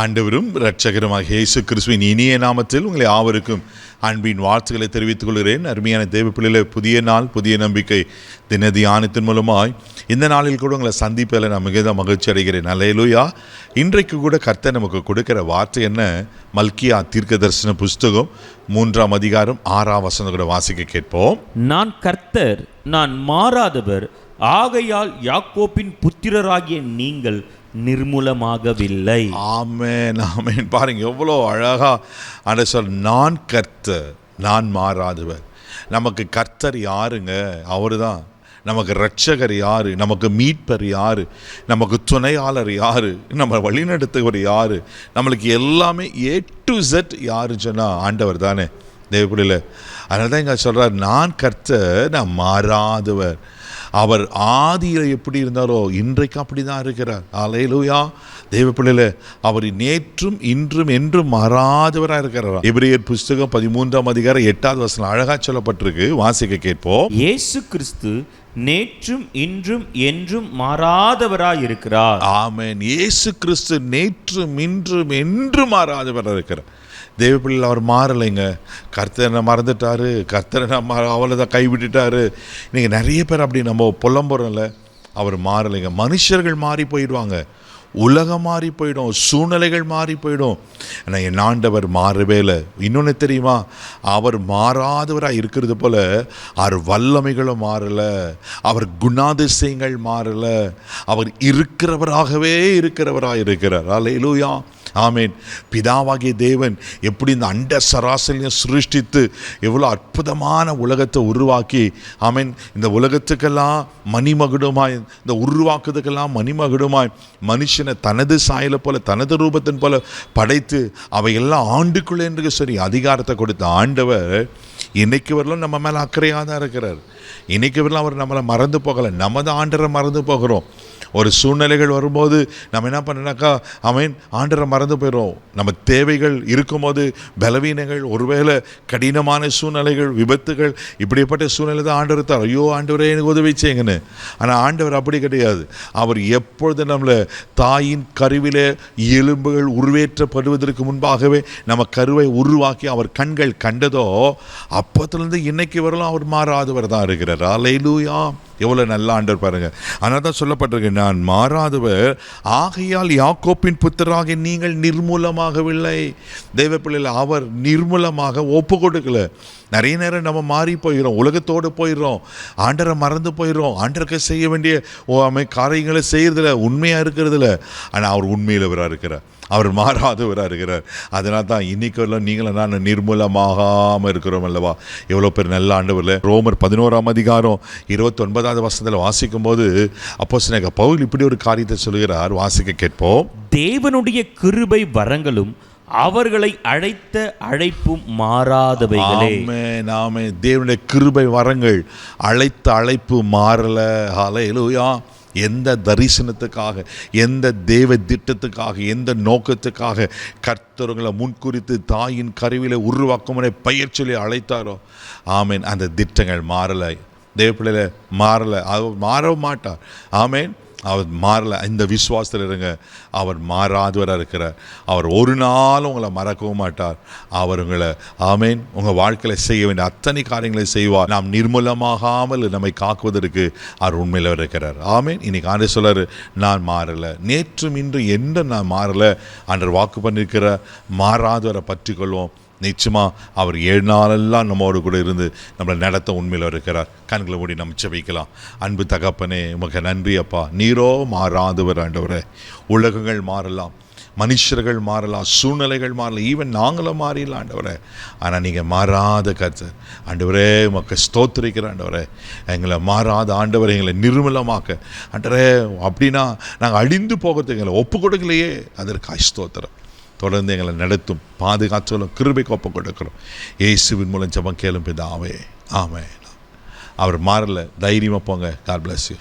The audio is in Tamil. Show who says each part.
Speaker 1: ஆண்டவரும் இரட்சகருமாகிய இயேசு கிறிஸ்துவின் இனிய நாமத்தில் உங்களை யாவருக்கும் அன்பின் வாழ்த்துக்களை தெரிவித்துக் கொள்கிறேன். அருமையான தேவ பிள்ளைகளே, புதிய நாள், புதிய நம்பிக்கை தின தியானத்தின் மூலமாய் இந்த நாளில் கூட உங்களை சந்திப்பதில் நான் மிகுந்த மகிழ்ச்சி அடைகிறேன். அல்லேலூயா. இன்றைக்கு கூட கர்த்தர் நமக்கு கொடுக்கிற வார்த்தை என்ன? மல்கியா தீர்க்க தரிசன புஸ்தகம் 3ஆம் அதிகாரம் 6ஆம் வசனம் கூட வாசிக்க கேட்போம்.
Speaker 2: நான் கர்த்தர், நான் மாறாதவர், ஆகையால் யாக்கோப்பின் புத்திரராகிய நீங்கள் நிர்மூலமாகவில்லை.
Speaker 1: ஆமென், ஆமென். பாருங்க எவ்வளோ அழகா ஆண்டவர் சொல், நான் கர்த்தர், நான் மாறாதவர். நமக்கு கர்த்தர் யாருங்க? அவரு தான். நமக்கு இரட்சகர் யாரு? நமக்கு மீட்பர் யாரு? நமக்கு துணையாளர் யாரு? நம்ம வழிநடத்துவர் யாரு? நம்மளுக்கு எல்லாமே A to Z யாருன்னு சொன்னால் ஆண்டவர் தானே தேவப்பிள்ளையில். அதனால தான் இங்கே சொல்கிறார், நான் கர்த்தர், நான் மாறாதவர். அவர் ஆதியில் எப்படி இருந்தாரோ இன்றைக்கு அப்படி தான் இருக்கிறார். அல்லேலூயா. தேவ பிள்ளைகளே, அவர் நேற்றும் இன்றும் என்றும் மாறாதவராக இருக்கிறார். எபிரேயர் புஸ்தகம் 13ஆம் அதிகாரம் 8வது வசனம் அழகா சொல்லப்பட்டிருக்கு. வாசிக்க கேட்போம்.
Speaker 2: இயேசு கிறிஸ்து நேற்றும் இன்றும் என்றும் மாறாதவராய் இருக்கிறார்.
Speaker 1: ஆமென். இயேசு கிறிஸ்து நேற்றும் இன்றும் என்றும் மாறாதவராக இருக்கிறார். தேவ பிள்ளைகள், அவர் மாறலைங்க. கர்த்தரை மறந்துட்டாரு, கர்த்தரை அவளை தான் கைவிட்டுட்டாரு. இன்றைக்கி நிறைய பேர் அப்படி நம்ம புலம்புறோம்ல. அவர் மாறலைங்க. மனுஷர்கள் மாறி போயிடுவாங்க, உலகம் மாறி போயிடும், சூழ்நிலைகள் மாறி போயிடும். ஆனால் என் ஆண்டவர் மாறவே இல்லை. இன்னொன்று தெரியுமா? அவர் மாறாதவராக இருக்கிறது போல அவர் வல்லமைகளும் மாறலை, அவர் குணாதிசயங்கள் மாறலை. அவர் இருக்கிறவராகவே இருக்கிறவராக இருக்கிறார். அல்லேலூயா. ஆமேன். பிதாவாகிய தேவன் எப்படி இந்த அண்ட சராசரியை சிருஷ்டித்து எவ்வளோ அற்புதமான உலகத்தை உருவாக்கி, ஆமேன், இந்த உலகத்துக்கெல்லாம் மணிமகுடமாய், இந்த உருவாக்குறதுக்கெல்லாம் மணிமகுடமாய் மனுஷனை தனது சாயலை போல, தனது ரூபத்தின் போல படைத்து அவையெல்லாம் ஆண்டுக்குள்ளே என்று சரி அதிகாரத்தை கொடுத்த ஆண்டவர் இன்னைக்கு வரலாம் நம்ம மேலே அக்கறையாக தான் இருக்கிறார். இன்னைக்கு வரலாம் அவர் நம்மளை மறந்து போகலை. நம்ம தான் ஆண்டரை மறந்து போகிறோம். ஒரு சூழ்நிலைகள் வரும்போது நம்ம என்ன பண்ணனாக்கா, ஆமேன், ஆண்டரை மறந்து போயிடும். நம்ம தேவைகள் இருக்கும்போது பலவீனங்கள், ஒருவேளை கடினமான சூழ்நிலைகள், விபத்துகள், இப்படிப்பட்ட சூழ்நிலை தான் ஆண்டவர் தான். ஐயோ ஆண்டவரே எனக்கு உதவி செய்யுங்கன்னு. ஆனால் ஆண்டவர் அப்படி கிடையாது. அவர் எப்பொழுது நம்மளை தாயின் கருவிலே எலும்புகள் உருவேற்றப்படுவதற்கு முன்பாகவே நம்ம கருவை உருவாக்கி அவர் கண்கள் கண்டதோ அப்போத்துலேருந்து இன்னைக்கு வரலாம் அவர் மாறாதவர் தான் இருக்கிறார். அல்லேலூயா. எவ்வளோ நல்ல ஆண்டவர் பாருங்க. அதனால தான் சொல்லப்பட்டிருக்கு, நான் மாறாதவர், ஆகையால் யாக்கோப்பின் புத்திரராகிய நீங்கள் நிர்மூலமாகவில்லை. தெய்வ பிள்ளைகள், அவர் நிர்மூலமாக ஒப்பு கொடுக்கல. நிறைய நேரம் நம்ம மாறி போயிடும், உலகத்தோடு போயிடுறோம், ஆண்டரை மறந்து போயிடுறோம், ஆண்டருக்கு செய்ய வேண்டிய காரியங்களை செய்யறதில்ல, உண்மையாக இருக்கிறதில்ல. ஆனால் அவர் உண்மையிலவராக இருக்கிறார், அவர் மாறாதவராக இருக்கிறார். அதனால தான் இன்னைக்கு வரலாம் நீங்களும் நான் நிர்மூலமாகாமல் இருக்கிறோம் அல்லவா. எவ்வளோ பேர் நல்ல ஆண்டவரில். ரோமர் 11ஆம் அதிகாரம் 29வது வசனத்தில் வாசிக்கும் போது அப்போஸ்தலனாகிய பவுல் இப்படி ஒரு காரியத்தை சொல்கிறார். வாசிக்க கேட்போம்.
Speaker 2: தேவனுடைய கிருபை வரங்களும் அவர்களை அழைத்த அழைப்பும் மாறாதவைகளே.
Speaker 1: ஆமென், ஆமென். தேவனுடைய கிருபை வரங்கள், அழைத்த அழைப்பு மாறல. ஹல்லேலூயா. எந்த தரிசனத்துக்காக, எந்த தேவ திட்டத்துக்காக, எந்த நோக்கத்துக்காக கர்த்தர்களை முன்குறித்து தாயின் கருவிலே உருவாக்கும் பெயர் சொல்லி அழைத்தாரோ, ஆமேன், அந்த திட்டங்கள் மாறலை. தேவ பிள்ளையில மாறலை, அவர் மாறவும் மாட்டார். ஆமேன். அவர் மாறலை. இந்த விசுவாசத்தில் இருங்க. அவர் மாறாதவராக இருக்கிறார். அவர் ஒரு நாளும் உங்களை மறக்கவும் மாட்டார். அவர் உங்களை, ஆமேன், உங்கள் வாழ்க்கையில் செய்ய வேண்டிய அத்தனை காரியங்களை செய்வார். நாம் நிர்மூலமாகாமல் நம்மை காக்குவதற்கு அவர் உண்மையில் இருக்கிறார். ஆமேன். இன்னைக்கு ஆண்டவர் சொல்றாரு, நான் மாறலை, நேற்றும் இன்று என்று நான் மாறலை. ஆண்டவர் வாக்கு பண்ணியிருக்கிற மாறாதவரை பற்றி கொள்வோம். நிச்சயமாக அவர் 7 நாளெல்லாம் நம்மோடு கூட இருந்து நம்மளை நடத்த உண்மையில் இருக்கிறார். கண்களை மூடி நம்ம ஜெபிக்கலாம். அன்பு தகப்பனே, உமக்கு நன்றி அப்பா. நீரோ மாறாதவர் ஆண்டவரே. உலகங்கள் மாறலாம், மனுஷர்கள் மாறலாம், சூழ்நிலைகள் மாறலாம், ஈவன் நாங்களும் மாறிடலாம் ஆண்டவரே. ஆனால் நீங்கள் மாறாத கர்த்தர் ஆண்டவரே. உமக்கு ஸ்தோத்திரிக்கிற ஆண்டவரே. எங்களை மாறாத ஆண்டவரை எங்களை நிர்மூலமாக்க ஆண்டவரே. அப்படின்னா நாங்கள் அழிந்து போகிறதுக்கு எங்களை ஒப்பு கொடுக்கலையே, அதற்கு ஸ்தோத்திரம். தொடர்ந்து எங்களை நடத்தும், பாதுகாத்தும், கிருபைக்கு ஒப்பு கொடுக்கிறோம். இயேசுவின் மூலம் ஜெபம் கேளும் பிதாவே. ஆமென். அவர் மாறல. தைரியமாக போங்க. God bless you.